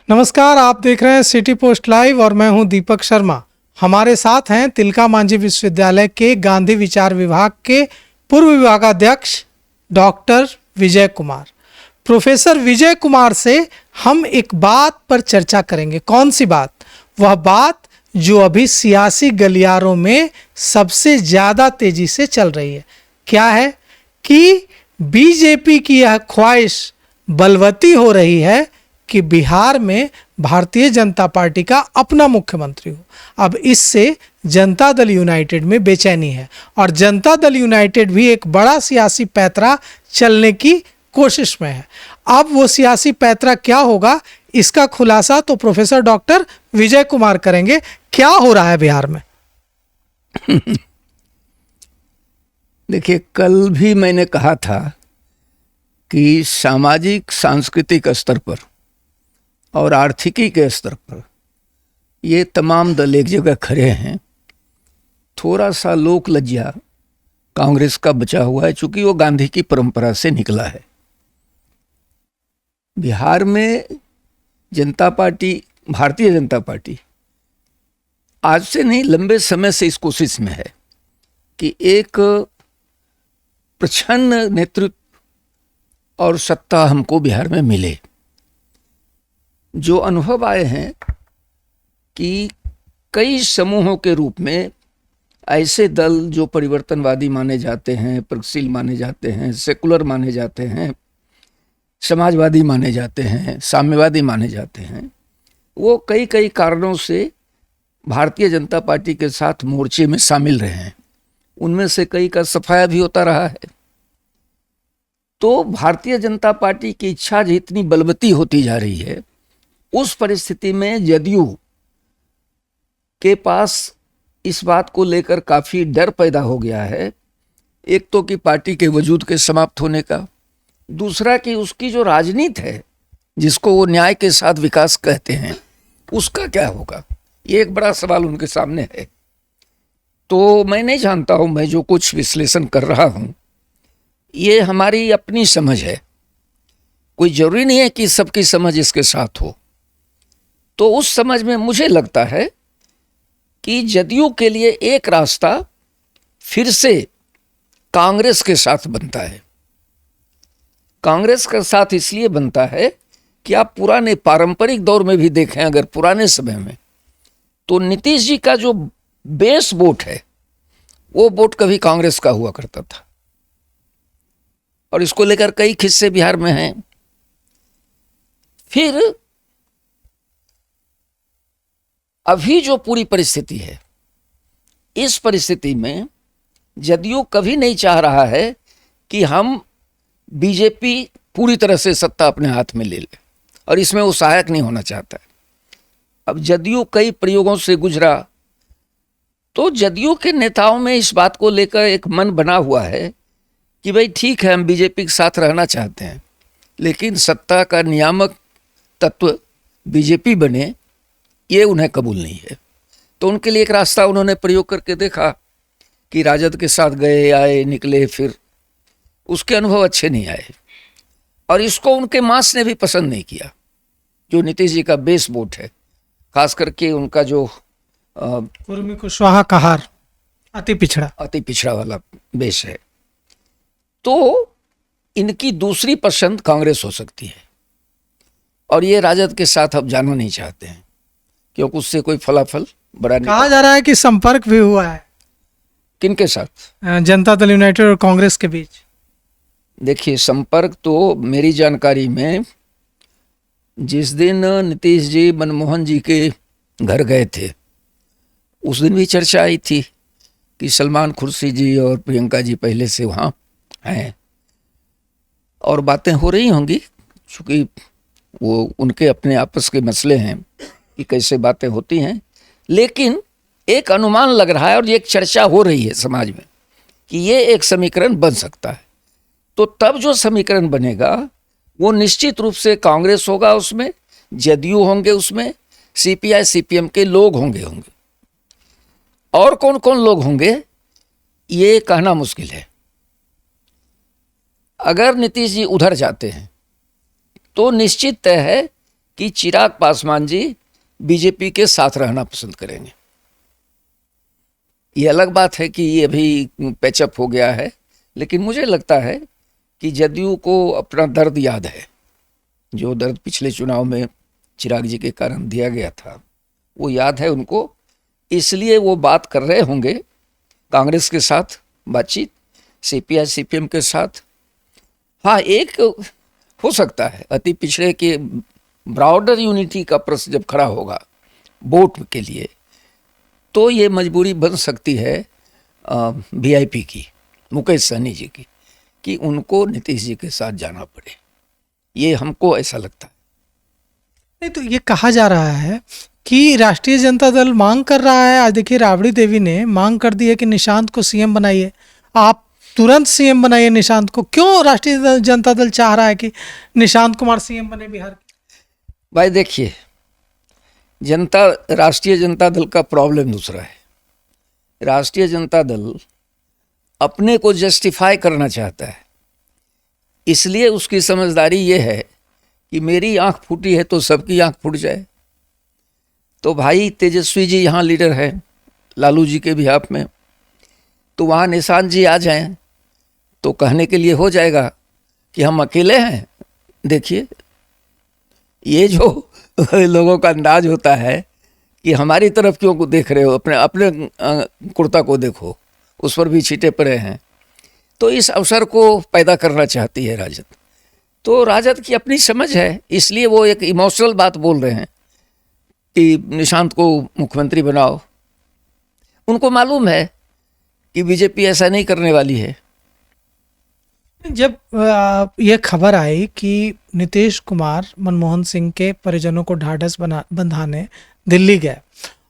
नमस्कार, आप देख रहे हैं सिटी पोस्ट लाइव और मैं हूं दीपक शर्मा। हमारे साथ हैं तिलका मांझी विश्वविद्यालय के गांधी विचार विभाग के पूर्व विभागाध्यक्ष डॉक्टर विजय कुमार। प्रोफेसर विजय कुमार से हम एक बात पर चर्चा करेंगे। कौन सी बात? वह बात जो अभी सियासी गलियारों में सबसे ज़्यादा तेजी से चल रही है। क्या है कि बीजेपी की यह ख्वाहिश बलवती हो रही है कि बिहार में भारतीय जनता पार्टी का अपना मुख्यमंत्री हो। अब इससे जनता दल यूनाइटेड में बेचैनी है और जनता दल यूनाइटेड भी एक बड़ा सियासी पैंतरा चलने की कोशिश में है। अब वो सियासी पैंतरा क्या होगा, इसका खुलासा तो प्रोफेसर डॉक्टर विजय कुमार करेंगे। क्या हो रहा है बिहार में? देखिए, कल भी मैंने कहा था कि सामाजिक सांस्कृतिक स्तर पर और आर्थिकी के स्तर पर ये तमाम दल एक जगह खड़े हैं। थोड़ा सा लोक लज्जा कांग्रेस का बचा हुआ है, चूंकि वो गांधी की परंपरा से निकला है। बिहार में जनता पार्टी, भारतीय जनता पार्टी आज से नहीं, लंबे समय से इस कोशिश में है कि एक प्रछन्न नेतृत्व और सत्ता हमको बिहार में मिले। जो अनुभव आए हैं कि कई समूहों के रूप में ऐसे दल जो परिवर्तनवादी माने जाते हैं, प्रगतिशील माने जाते हैं, सेकुलर माने जाते हैं, समाजवादी माने जाते हैं, साम्यवादी माने जाते हैं, वो कई कई कारणों से भारतीय जनता पार्टी के साथ मोर्चे में शामिल रहे हैं। उनमें से कई का सफाया भी होता रहा है। तो भारतीय जनता पार्टी की इच्छा जितनी बलवती होती जा रही है, उस परिस्थिति में जदयू के पास इस बात को लेकर काफ़ी डर पैदा हो गया है। एक तो कि पार्टी के वजूद के समाप्त होने का, दूसरा कि उसकी जो राजनीति है, जिसको वो न्याय के साथ विकास कहते हैं, उसका क्या होगा, ये एक बड़ा सवाल उनके सामने है। तो मैं नहीं जानता हूँ, मैं जो कुछ विश्लेषण कर रहा हूँ ये हमारी अपनी समझ है, कोई जरूरी नहीं है कि सबकी समझ इसके साथ हो। तो उस समझ में मुझे लगता है कि जदयू के लिए एक रास्ता फिर से कांग्रेस के साथ बनता है। कांग्रेस के साथ इसलिए बनता है कि आप पुराने पारंपरिक दौर में भी देखें, अगर पुराने समय में, तो नीतीश जी का जो बेस वोट है वो वोट कभी कांग्रेस का हुआ करता था और इसको लेकर कई किस्से बिहार में हैं। फिर अभी जो पूरी परिस्थिति है, इस परिस्थिति में जदयू कभी नहीं चाह रहा है कि हम बीजेपी पूरी तरह से सत्ता अपने हाथ में ले ले, और इसमें वो सहायक नहीं होना चाहता है। अब जदयू कई प्रयोगों से गुजरा, तो जदयू के नेताओं में इस बात को लेकर एक मन बना हुआ है कि भाई ठीक है, हम बीजेपी के साथ रहना चाहते हैं, लेकिन सत्ता का नियामक तत्व बीजेपी बने, ये उन्हें कबूल नहीं है। तो उनके लिए एक रास्ता उन्होंने प्रयोग करके देखा कि राजद के साथ गए, आए, निकले, फिर उसके अनुभव अच्छे नहीं आए और इसको उनके मास ने भी पसंद नहीं किया। जो नीतीश जी का बेस वोट है, खास करके उनका जो कुर्मी कुशवाहा कहार अति पिछड़ा वाला बेस है, तो इनकी दूसरी पसंद कांग्रेस हो सकती है और ये राजद के साथ अब जाना नहीं चाहते हैं, क्योंकि उससे कोई फलाफल बड़ा नहीं। कहा जा रहा है कि संपर्क भी हुआ है। किनके साथ? जनता दल यूनाइटेड और कांग्रेस के बीच। देखिए, संपर्क तो मेरी जानकारी में जिस दिन नीतीश जी मनमोहन जी के घर गए थे, उस दिन भी चर्चा आई थी कि सलमान खुर्शी जी और प्रियंका जी पहले से वहाँ हैं और बातें हो रही होंगी, चूँकि वो उनके अपने आपस के मसले हैं कि कैसे बातें होती हैं। लेकिन एक अनुमान लग रहा है और एक चर्चा हो रही है समाज में कि ये एक समीकरण बन सकता है। तो तब जो समीकरण बनेगा वो निश्चित रूप से कांग्रेस होगा, उसमें जदयू होंगे, उसमें सीपीआई सीपीएम के लोग होंगे। और कौन कौन लोग होंगे ये कहना मुश्किल है। अगर नीतीश जी उधर जाते हैं तो निश्चित तय है कि चिराग पासवान जी बीजेपी के साथ रहना पसंद करेंगे। ये अलग बात है कि ये अभी पैचअप हो गया है, लेकिन मुझे लगता है कि जदयू को अपना दर्द याद है, जो दर्द पिछले चुनाव में चिराग जी के कारण दिया गया था वो याद है उनको, इसलिए वो बात कर रहे होंगे कांग्रेस के साथ बातचीत, सीपीआई सीपीएम के साथ। हाँ, एक हो सकता है अति पिछड़े के ब्रॉडर यूनिटी का प्रश्न जब खड़ा होगा वोट के लिए, तो ये मजबूरी बन सकती है वीआईपी की, मुकेश सहनी जी की, कि उनको नीतीश जी के साथ जाना पड़े। ये हमको ऐसा लगता है। नहीं तो ये कहा जा रहा है कि राष्ट्रीय जनता दल मांग कर रहा है, आज देखिए राबड़ी देवी ने मांग कर दी है कि निशांत को सीएम बनाइए, आप तुरंत सीएम बनाइए निशांत को। क्यों राष्ट्रीय जनता दल चाह रहा है कि निशांत कुमार सीएम बने बिहार के? भाई देखिए, राष्ट्रीय जनता दल का प्रॉब्लम दूसरा है। राष्ट्रीय जनता दल अपने को जस्टिफाई करना चाहता है, इसलिए उसकी समझदारी ये है कि मेरी आंख फूटी है तो सबकी आंख फूट जाए। तो भाई तेजस्वी जी यहाँ लीडर है लालू जी के बिहाफ में, तो वहाँ निशांत जी आ जाएं तो कहने के लिए हो जाएगा कि हम अकेले हैं। देखिए, ये जो लोगों का अंदाज होता है कि हमारी तरफ क्यों को देख रहे हो, अपने अपने कुर्ता को देखो, उस पर भी छींटे पड़े हैं। तो इस अवसर को पैदा करना चाहती है राजद। तो राजद की अपनी समझ है, इसलिए वो एक इमोशनल बात बोल रहे हैं कि निशांत को मुख्यमंत्री बनाओ। उनको मालूम है कि बीजेपी ऐसा नहीं करने वाली है। जब ये खबर आई कि नीतीश कुमार मनमोहन सिंह के परिजनों को ढाढ़स बंधाने दिल्ली गए,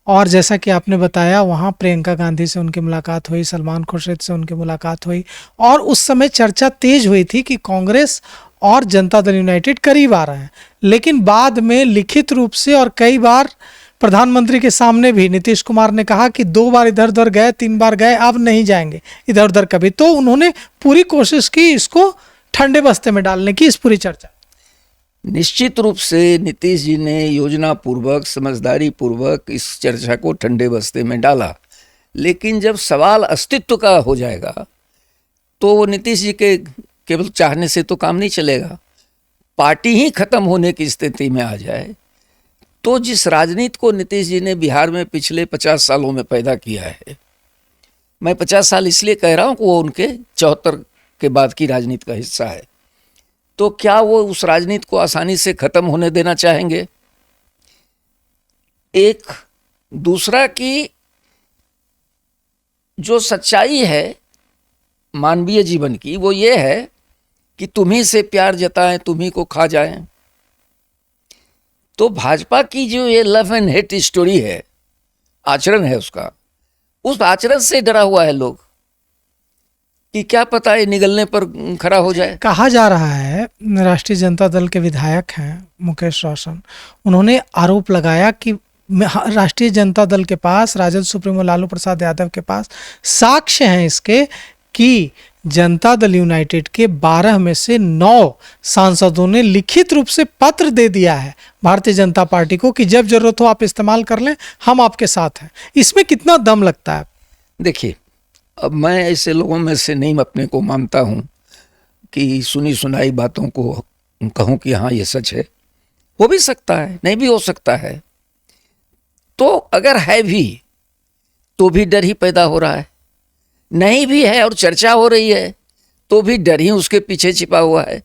और जैसा कि आपने बताया वहाँ प्रियंका गांधी से उनकी मुलाकात हुई, सलमान खुर्शीद से उनकी मुलाकात हुई, और उस समय चर्चा तेज हुई थी कि कांग्रेस और जनता दल यूनाइटेड करीब आ रहे हैं। लेकिन बाद में लिखित रूप से और कई बार प्रधानमंत्री के सामने भी नीतीश कुमार ने कहा कि 2 बार इधर उधर गए, 3 बार गए, अब नहीं जाएंगे इधर उधर कभी। तो उन्होंने पूरी कोशिश की इसको ठंडे बस्ते में डालने की, इस पूरी चर्चा। निश्चित रूप से नीतीश जी ने योजना पूर्वक, समझदारी पूर्वक इस चर्चा को ठंडे बस्ते में डाला, लेकिन जब सवाल अस्तित्व का हो जाएगा तो वो नीतीश जी के केवल चाहने से तो काम नहीं चलेगा। पार्टी ही खत्म होने की स्थिति में आ जाए तो जिस राजनीति को नीतीश जी ने बिहार में पिछले 50 सालों में पैदा किया है, मैं 50 साल इसलिए कह रहा हूँ कि वो उनके 74 के बाद की राजनीति का हिस्सा है, तो क्या वो उस राजनीति को आसानी से खत्म होने देना चाहेंगे? एक दूसरा की जो सच्चाई है मानवीय जीवन की, वो ये है कि तुम्ही से प्यार जताएं, तुम्ही को खा जाएं। तो भाजपा की जो ये लव एंड हेट स्टोरी है, आचरण है उसका, उस आचरण से डरा हुआ है लोग कि क्या पता है निगलने पर खड़ा हो जाए। कहा जा रहा है, राष्ट्रीय जनता दल के विधायक हैं मुकेश रोशन, उन्होंने आरोप लगाया कि राष्ट्रीय जनता दल के पास, राजद सुप्रीमो लालू प्रसाद यादव के पास साक्ष्य हैं इसके कि जनता दल यूनाइटेड के 12 में से 9 सांसदों ने लिखित रूप से पत्र दे दिया है भारतीय जनता पार्टी को कि जब जरूरत हो आप इस्तेमाल कर लें, हम आपके साथ हैं। इसमें कितना दम लगता है? देखिए, अब मैं ऐसे लोगों में से नहीं अपने को मानता हूं कि सुनी सुनाई बातों को कहूं कि हाँ ये सच है। हो भी सकता है, नहीं भी हो सकता है। तो अगर है भी तो भी डर ही पैदा हो रहा है, नहीं भी है और चर्चा हो रही है तो भी डर ही उसके पीछे छिपा हुआ है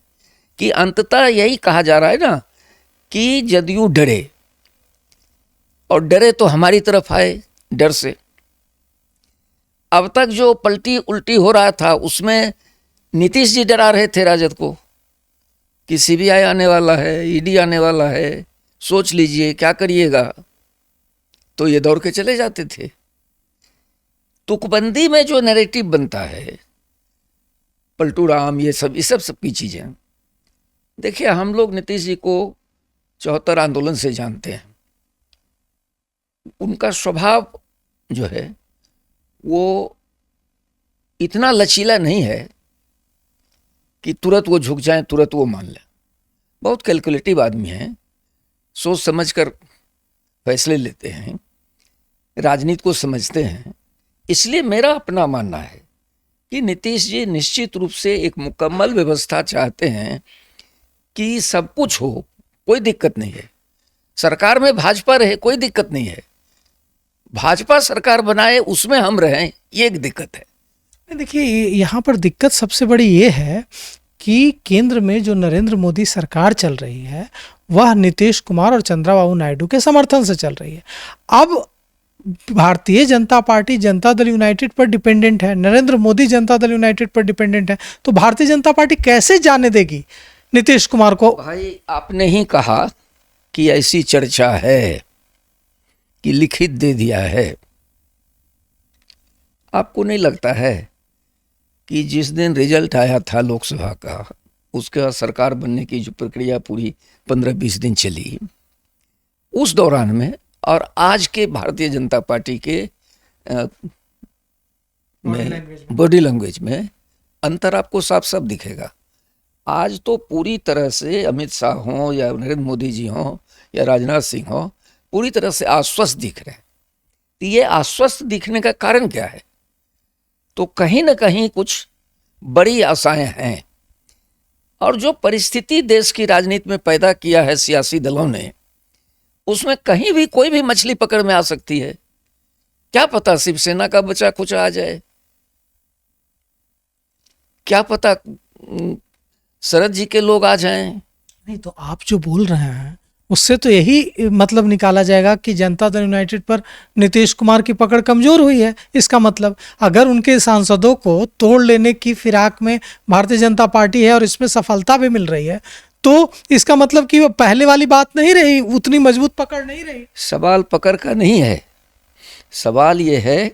कि अंततः यही कहा जा रहा है ना कि जदयू डरे, और डरे तो हमारी तरफ आए डर से। अब तक जो पलटी उल्टी हो रहा था उसमें नीतीश जी डरा रहे थे राजद को कि सीबीआई आने वाला है, ईडी आने वाला है, सोच लीजिए क्या करिएगा, तो ये दौड़ के चले जाते थे। तुकबंदी में जो नैरेटिव बनता है, पलटू राम, ये सब की चीजें। देखिए, हम लोग नीतीश जी को 74 आंदोलन से जानते हैं। उनका स्वभाव जो है वो इतना लचीला नहीं है कि तुरंत वो झुक जाए, तुरंत वो मान लें। बहुत कैलकुलेटिव आदमी हैं। सोच समझकर फैसले लेते हैं, राजनीति को समझते हैं। इसलिए मेरा अपना मानना है कि नीतीश जी निश्चित रूप से एक मुकम्मल व्यवस्था चाहते हैं कि सब कुछ हो, कोई दिक्कत नहीं है। सरकार में भाजपा रहे, कोई दिक्कत नहीं है। भाजपा सरकार बनाए, उसमें हम रहें, ये एक दिक्कत है। देखिए, यहाँ पर दिक्कत सबसे बड़ी ये है कि केंद्र में जो नरेंद्र मोदी सरकार चल रही है वह नीतीश कुमार और चंद्रबाबू नायडू के समर्थन से चल रही है। अब भारतीय जनता पार्टी जनता दल यूनाइटेड पर डिपेंडेंट है, नरेंद्र मोदी जनता दल यूनाइटेड पर डिपेंडेंट है, तो भारतीय जनता पार्टी कैसे जाने देगी नीतीश कुमार को? भाई, आपने ही कहा कि ऐसी चर्चा है कि लिखित दे दिया है। आपको नहीं लगता है कि जिस दिन रिजल्ट आया था लोकसभा का, उसके बाद सरकार बनने की जो प्रक्रिया पूरी 15-20 दिन चली, उस दौरान में और आज के भारतीय जनता पार्टी के बॉडी लैंग्वेज में अंतर आपको साफ साफ दिखेगा। आज तो पूरी तरह से अमित शाह हों या नरेंद्र मोदी जी हों या राजनाथ सिंह हों, पूरी तरह से आश्वस्त दिख रहे हैं। तो ये आश्वस्त दिखने का कारण क्या है? तो कहीं ना कहीं कुछ बड़ी आशाएं हैं, और जो परिस्थिति देश की राजनीति में पैदा किया है सियासी दलों ने, उसमें कहीं भी कोई भी मछली पकड़ में आ सकती है। क्या पता शिवसेना का बचा कुछ आ जाए, क्या पता शरद जी के लोग आ जाएं। नहीं, तो आप जो बोल रहे हैं उससे तो यही मतलब निकाला जाएगा कि जनता दल यूनाइटेड पर नीतीश कुमार की पकड़ कमजोर हुई है। इसका मतलब अगर उनके सांसदों को तोड़ लेने की फिराक में भारतीय जनता पार्टी है और इसमें सफलता भी मिल रही है, तो इसका मतलब कि वो पहले वाली बात नहीं रही, उतनी मजबूत पकड़ नहीं रही। सवाल पकड़ का नहीं है, सवाल ये है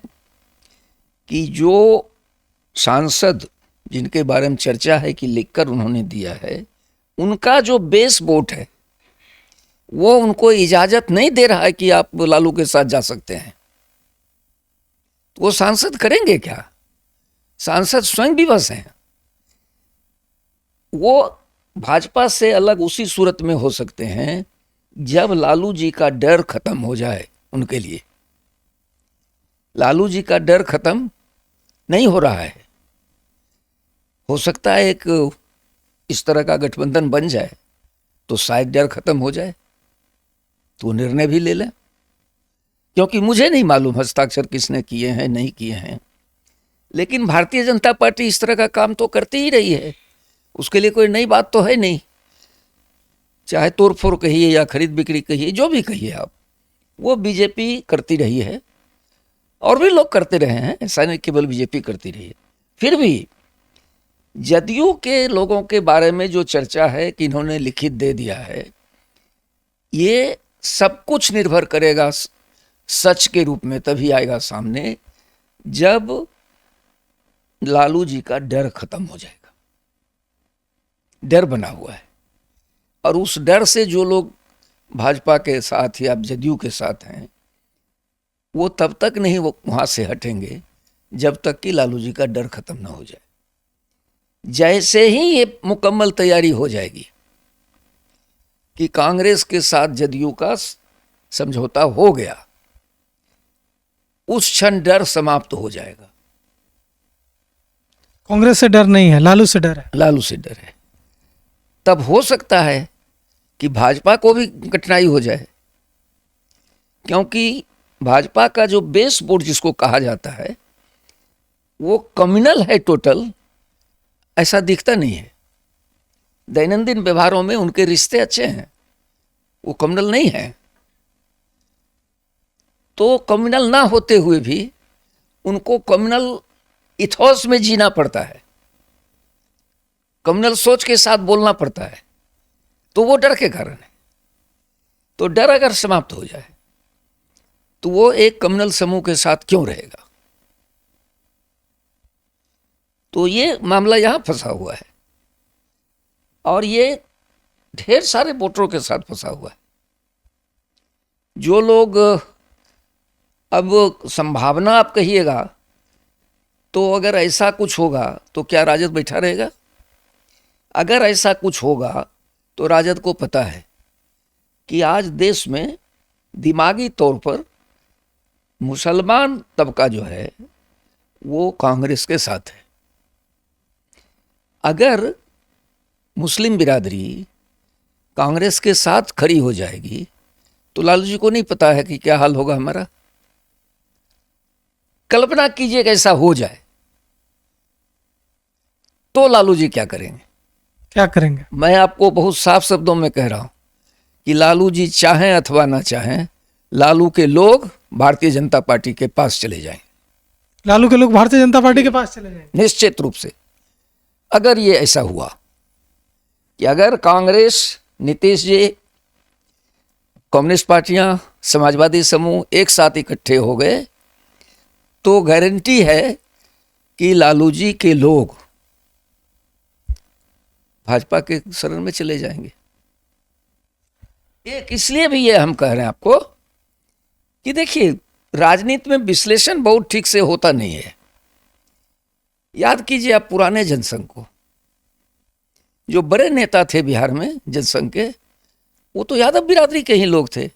कि जो सांसद जिनके बारे में चर्चा है कि लिखकर उन्होंने दिया है, उनका जो बेस वोट है वो उनको इजाजत नहीं दे रहा है कि आप लालू के साथ जा सकते हैं। तो वो सांसद करेंगे क्या? सांसद स्वयं भी बस हैं। वो भाजपा से अलग उसी सूरत में हो सकते हैं जब लालू जी का डर खत्म हो जाए उनके लिए। लालू जी का डर खत्म नहीं हो रहा है। हो सकता है एक इस तरह का गठबंधन बन जाए तो शायद डर खत्म हो जाए, तो निर्णय भी ले लें। क्योंकि मुझे नहीं मालूम हस्ताक्षर किसने किए हैं नहीं किए हैं, लेकिन भारतीय जनता पार्टी इस तरह का काम तो करती ही रही है। उसके लिए कोई नई बात तो है नहीं। चाहे तोड़फोड़ कहिए या खरीद बिक्री कहिए, जो भी कहिए आप, वो बीजेपी करती रही है और भी लोग करते रहे हैं, ऐसा नहीं केवल बीजेपी करती रही है। फिर भी जदयू के लोगों के बारे में जो चर्चा है कि इन्होंने लिखित दे दिया है, ये सब कुछ निर्भर करेगा सच के रूप में तभी आएगा सामने जब लालू जी का डर खत्म हो जाएगा। डर बना हुआ है, और उस डर से जो लोग भाजपा के साथ या जदयू के साथ हैं, वो तब तक नहीं वो वहां से हटेंगे जब तक कि लालू जी का डर खत्म ना हो जाए। जैसे ही ये मुकम्मल तैयारी हो जाएगी कि कांग्रेस के साथ जदयू का समझौता हो गया, उस क्षण डर समाप्त हो जाएगा। कांग्रेस से डर नहीं है, लालू से डर है। लालू से डर है। तब हो सकता है कि भाजपा को भी कठिनाई हो जाए, क्योंकि भाजपा का जो बेस वोट जिसको कहा जाता है वो कम्युनल है टोटल, ऐसा दिखता नहीं है। दैनंदिन व्यवहारों में उनके रिश्ते अच्छे हैं, वो कम्युनल नहीं है। तो कम्युनल ना होते हुए भी उनको कम्युनल इथोस में जीना पड़ता है, कम्युनल सोच के साथ बोलना पड़ता है। तो वो डर के कारण है। तो डर अगर समाप्त हो जाए तो वो एक कम्युनल समूह के साथ क्यों रहेगा? तो ये मामला यहां फंसा हुआ है, और ये ढेर सारे वोटरों के साथ फंसा हुआ है। जो लोग, अब संभावना आप कहिएगा तो अगर ऐसा कुछ होगा तो क्या राजद बैठा रहेगा? अगर ऐसा कुछ होगा तो राजद को पता है कि आज देश में दिमागी तौर पर मुसलमान तबका जो है वो कांग्रेस के साथ है। अगर मुस्लिम बिरादरी कांग्रेस के साथ खड़ी हो जाएगी तो लालू जी को नहीं पता है कि क्या हाल होगा हमारा। कल्पना कीजिए कि ऐसा हो जाए तो लालू जी क्या करेंगे? क्या करेंगे? मैं आपको बहुत साफ शब्दों में कह रहा हूं कि लालू जी चाहें अथवा ना चाहें, लालू के लोग भारतीय जनता पार्टी के पास चले जाएंगे। लालू के लोग भारतीय जनता पार्टी के पास चले जाएंगे निश्चित रूप से। अगर ये ऐसा हुआ कि अगर कांग्रेस, नीतीश जी, कम्युनिस्ट पार्टियां, समाजवादी समूह एक साथ इकट्ठे हो गए तो गारंटी है कि लालू जी के लोग भाजपा के शरण में चले जाएंगे। एक इसलिए भी ये हम कह रहे हैं आपको कि देखिए, राजनीति में विश्लेषण बहुत ठीक से होता नहीं है। याद कीजिए आप पुराने जनसंघ को, जो बड़े नेता थे बिहार में जनसंघ के, वो तो यादव बिरादरी के ही लोग थे।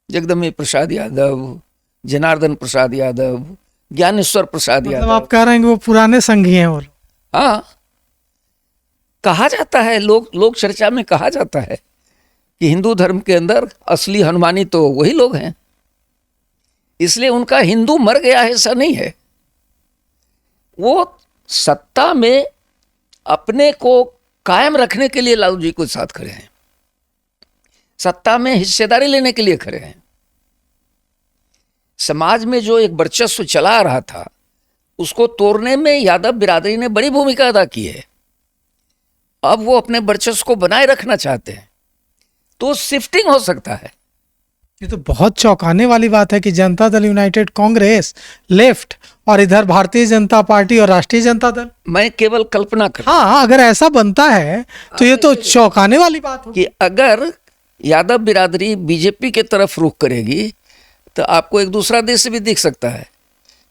जगदम्बी प्रसाद यादव, जनार्दन प्रसाद यादव, ज्ञानेश्वर प्रसाद मतलब यादव। आप कह रहे हैं कि वो पुराने संघी हैं वो लोग? हाँ, कहा जाता है, लोक चर्चा में कहा जाता है कि हिंदू धर्म के अंदर असली हनुमानी तो वही लोग हैं। इसलिए उनका हिंदू मर गया है ऐसा नहीं है। वो सत्ता में अपने को कायम रखने के लिए लालू जी को साथ खड़े हैं, सत्ता में हिस्सेदारी लेने के लिए खड़े हैं। समाज में जो एक वर्चस्व चला आ रहा था उसको तोड़ने में यादव बिरादरी ने बड़ी भूमिका अदा की है। अब वो अपने वर्चस्व को बनाए रखना चाहते हैं तो शिफ्टिंग हो सकता है। ये तो बहुत चौंकाने वाली बात है कि जनता दल यूनाइटेड कांग्रेस लेफ्ट और इधर भारतीय जनता पार्टी और राष्ट्रीय जनता दल। मैं केवल कल्पना कर हाँ, अगर ऐसा बनता है तो ये तो चौंकाने वाली बात होगी कि अगर यादव बिरादरी बीजेपी के तरफ रुख करेगी तो आपको एक दूसरा दृश्य भी दिख सकता है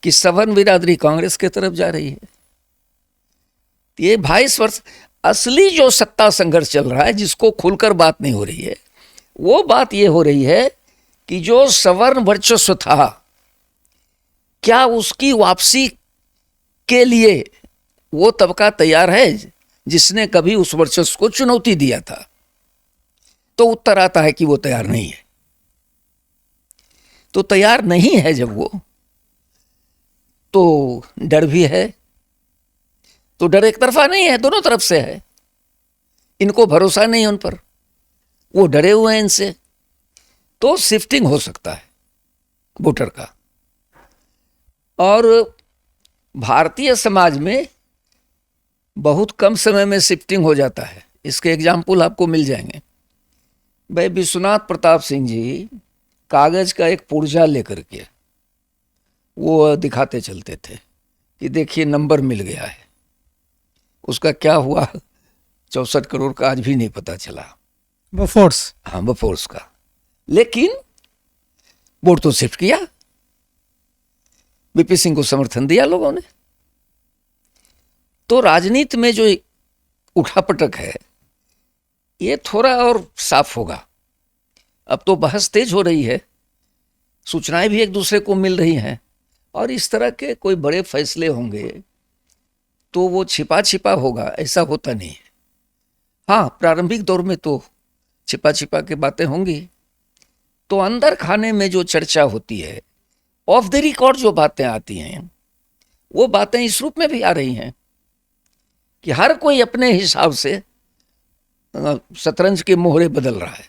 कि सवर्ण बिरादरी कांग्रेस के तरफ जा रही है। ये 22 वर्ष असली जो सत्ता संघर्ष चल रहा है, जिसको खुलकर बात नहीं हो रही है, वो बात ये हो रही है कि जो सवर्ण वर्चस्व था, क्या उसकी वापसी के लिए वो तबका तैयार है जिसने कभी उस वर्चस्व को चुनौती दिया था? तो उत्तर आता है कि वो तैयार नहीं है। तो तैयार नहीं है जब वो, तो डर भी है। तो डर एक तरफा नहीं है, दोनों तरफ से है। इनको भरोसा नहीं उन पर, वो डरे हुए हैं इनसे। तो शिफ्टिंग हो सकता है वोटर का। और भारतीय समाज में बहुत कम समय में शिफ्टिंग हो जाता है। इसके एग्जाम्पल आपको मिल जाएंगे। भाई विश्वनाथ प्रताप सिंह जी कागज का एक पुर्जा लेकर के वो दिखाते चलते थे कि देखिए नंबर मिल गया है। उसका क्या हुआ 64 करोड़ का आज भी नहीं पता चला। बोफोर्स। हाँ, बोफोर्स का। लेकिन वोट तो शिफ्ट किया, वीपी सिंह को समर्थन दिया लोगों ने। तो राजनीति में जो उठापटक है ये थोड़ा और साफ होगा। अब तो बहस तेज हो रही है, सूचनाएं भी एक दूसरे को मिल रही हैं, और इस तरह के कोई बड़े फैसले होंगे तो वो छिपा छिपा होगा, ऐसा होता नहीं है। हाँ, प्रारंभिक दौर में तो छिपा छिपा के बातें होंगी। तो अंदर खाने में जो चर्चा होती है, ऑफ द रिकॉर्ड जो बातें आती हैं, वो बातें इस रूप में भी आ रही हैं कि हर कोई अपने हिसाब से शतरंज के मोहरे बदल रहा है।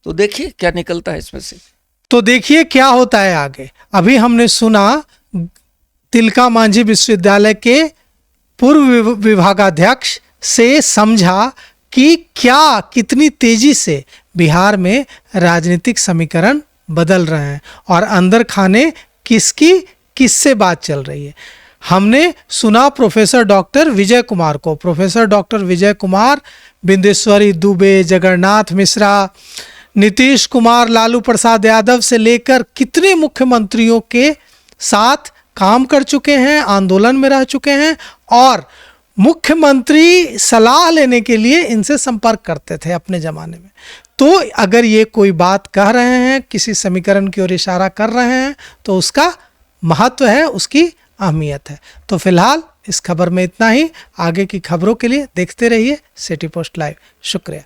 तो देखिए क्या निकलता है इसमें से। तो देखिए क्या होता है आगे। अभी हमने सुना तिलका मांझी विश्वविद्यालय के पूर्व विभागाध्यक्ष से समझा कि क्या कितनी तेजी से बिहार में राजनीतिक समीकरण बदल रहे हैं और अंदर खाने किसकी किससे बात चल रही है। हमने सुना प्रोफेसर डॉक्टर विजय कुमार को। प्रोफेसर डॉक्टर विजय कुमार बिंदेश्वरी दुबे, जगन्नाथ मिश्रा, नीतीश कुमार, लालू प्रसाद यादव से लेकर कितने मुख्यमंत्रियों के साथ काम कर चुके हैं, आंदोलन में रह चुके हैं और मुख्यमंत्री सलाह लेने के लिए इनसे संपर्क करते थे अपने ज़माने में। तो अगर ये कोई बात कह रहे हैं, किसी समीकरण की ओर इशारा कर रहे हैं, तो उसका महत्व है, उसकी अहमियत है। तो फिलहाल इस खबर में इतना ही। आगे की खबरों के लिए देखते रहिए सिटी पोस्ट लाइव। शुक्रिया।